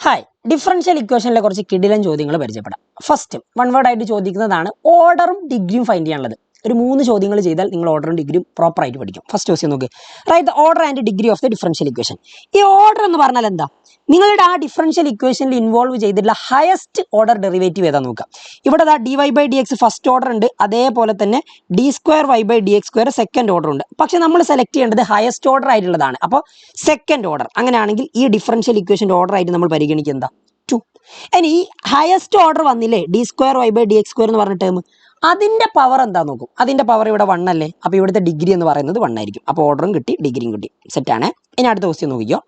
Hi, differential ഇക്വേഷനിലെ കുറച്ച് കിടിലൻ ചോദ്യങ്ങൾ പരിചയപ്പെടാം. ഫസ്റ്റ് വൺ വേർഡ് ആയിട്ട് ചോദിക്കുന്നതാണ് ഓർഡറും ഡിഗ്രിയും ഫൈൻഡ് ചെയ്യാനുള്ളത്. ഒരു 3 ചോദ്യങ്ങൾ ചെയ്താൽ നിങ്ങൾ ഓർഡറും ഡിഗ്രിയും പ്രോപ്പർ ആയിട്ട് പഠിക്കും. ഫസ്റ്റ് ക്വസ്റ്റ്യൻ നോക്ക്, right the order and degree of the differential equation. ഈ ഓർഡർ എന്ന് പറഞ്ഞാൽ എന്താ? നിങ്ങളുടെ ആ ഡിഫറൻഷ്യൽ ഇക്വേഷനിൽ ഇൻവോൾവ് ചെയ്തിട്ടുള്ള ഹയസ്റ്റ് ഓർഡർ ഡെറിവേറ്റീവ് ഏതാ നോക്കുക. ഇവിടെ D Y by D X first order ഉണ്ട്, അതേപോലെ തന്നെ D square Y by D X square second order ഉണ്ട്. പക്ഷെ നമ്മൾ സെലക്ട് ചെയ്യേണ്ടത് ഹയസ്റ്റ് ഓർഡർ ആയിട്ടുള്ളതാണ്. അപ്പോൾ സെക്കൻഡ് ഓർഡർ. അങ്ങനെയാണെങ്കിൽ ഈ ഡിഫറൻഷ്യൽ ഇക്വേഷൻ്റെ ഓർഡർ ആയിട്ട് നമ്മൾ പരിഗണിക്കുക എന്താ? 2. ഇനി ഈ ഹയസ്റ്റ് ഓർഡർ വന്നില്ലേ, D square Y by D X square എന്ന് പറഞ്ഞ ടേം, അതിന്റെ പവർ എന്താ നോക്കും. അതിന്റെ പവർ ഇവിടെ 1 അല്ലേ, അപ്പോൾ ഇവിടുത്തെ ഡിഗ്രി എന്ന് പറയുന്നത് 1 ആയിരിക്കും. അപ്പോൾ ഓർഡറും കിട്ടി, ഡിഗ്രിയും കിട്ടി, സെറ്റാണ്. ഇനി അടുത്ത ക്വസ്റ്റ്യൻ നോക്കിയോ,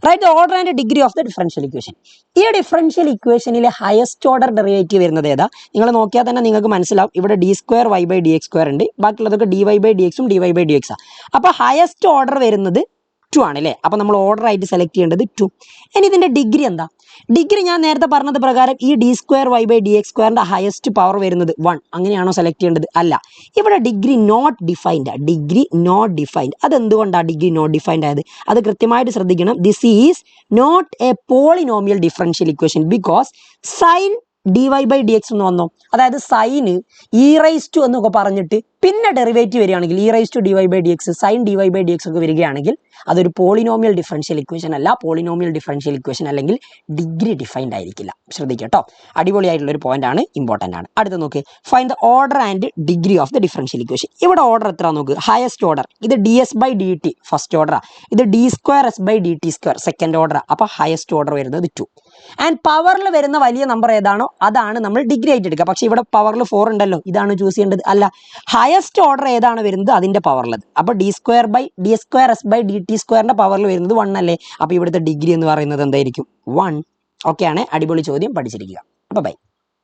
write the order and degree of the differential equation. ഈ ഡിഫറൻഷ്യൽ ഇക്വേഷനിലെ ഹയസ്റ്റ് ഓർഡർ ഡെറിവേറ്റീവ് വരുന്നത് ഏതാ? നിങ്ങൾ നോക്കിയാൽ തന്നെ നിങ്ങൾക്ക് മനസ്സിലാവും. ഇവിടെ D square Y by D X square ഉണ്ട്, ബാക്കിയുള്ളതൊക്കെ ഡി വൈ ബൈ ഡി എക്സും ഡി വൈ ബൈ ഡി എക്സാണ്. അപ്പോൾ ഹയസ്റ്റ് ഓർഡർ വരുന്നത് 2 ആണ് അല്ലേ. അപ്പോൾ നമ്മൾ ഓർഡർ ആയിട്ട് സെലക്ട് ചെയ്യേണ്ടത് 2. ഇനി ഇതിന്റെ ഡിഗ്രി എന്താ? ഡിഗ്രി ഞാൻ നേരത്തെ പറഞ്ഞത് പ്രകാരം ഈ D square Y by D എക്സ് സ്ക്വയറിന്റെ ഹയസ്റ്റ് പവർ വരുന്നത് 1. അങ്ങനെയാണോ സെലക്ട് ചെയ്യേണ്ടത്? അല്ല, ഇവിടെ degree not defined. Degree not defined. അതെന്തുകൊണ്ടാണ് ഡിഗ്രി നോട്ട് ഡിഫൈൻഡ് ആയത്? അത് കൃത്യമായിട്ട് ശ്രദ്ധിക്കണം. This is not a polynomial differential equation because sine D Y by D X എന്ന് വന്നോ, അതായത് സൈന് ഇ റൈസ് ടു എന്നൊക്കെ പറഞ്ഞിട്ട് പിന്നെ ഡെറിവേറ്റീവ് വരികയാണെങ്കിൽ e raise to D Y by D X, sine D Y by D X ഒക്കെ വരികയാണെങ്കിൽ അതൊരു പോളിനോമിയൽ ഡിഫറൻഷ്യൽ ഇക്വേഷൻ അല്ല. പോളിനോമിയൽ ഡിഫറൻഷ്യൽ ഇക്വേഷൻ അല്ലെങ്കിൽ ഡിഗ്രി ഡിഫൈൻഡ് ആയിരിക്കില്ല. ശ്രദ്ധിക്കുക കേട്ടോ, അടിപൊളിയായിട്ടുള്ള ഒരു പോയിന്റ് ആണ്, ഇമ്പോർട്ടൻ്റ് ആണ്. അടുത്ത നോക്ക്, find the order and degree of the differential equation. ഇവിടെ ഓർഡർ എത്ര നോക്ക്, ഹയസ്റ്റ് ഓർഡർ. ഇത് d s by D t first ഓർഡറാണ്, ഇത് d square S by D t square second ഓർഡറാണ്. അപ്പോൾ ഹയസ്റ്റ് ഓർഡർ വരുന്നത് 2. ആൻഡ് പവറിൽ വരുന്ന വലിയ നമ്പർ ഏതാണോ അതാണ് നമ്മൾ ഡിഗ്രി ആയിട്ട് എടുക്കുക. പക്ഷേ ഇവിടെ പവറിൽ 4 ഉണ്ടല്ലോ, ഇതാണ് ചൂസ് ചെയ്യേണ്ടത്. അല്ല, ഹയസ്റ്റ് ഓർഡർ ഏതാണ് വരുന്നത് അതിന്റെ പവറിലത്. അപ്പോൾ D square S by D ടി സ്ക്വയറിന്റെ പവറിൽ വരുന്നത് 1 അല്ലേ. അപ്പോൾ ഇവിടുത്തെ ഡിഗ്രി എന്ന് പറയുന്നത് എന്തായിരിക്കും? 1. ഓക്കെ ആണ്, അടിപൊളി ചോദ്യം, പഠിച്ചിരിക്കുക. അപ്പോൾ ബൈ.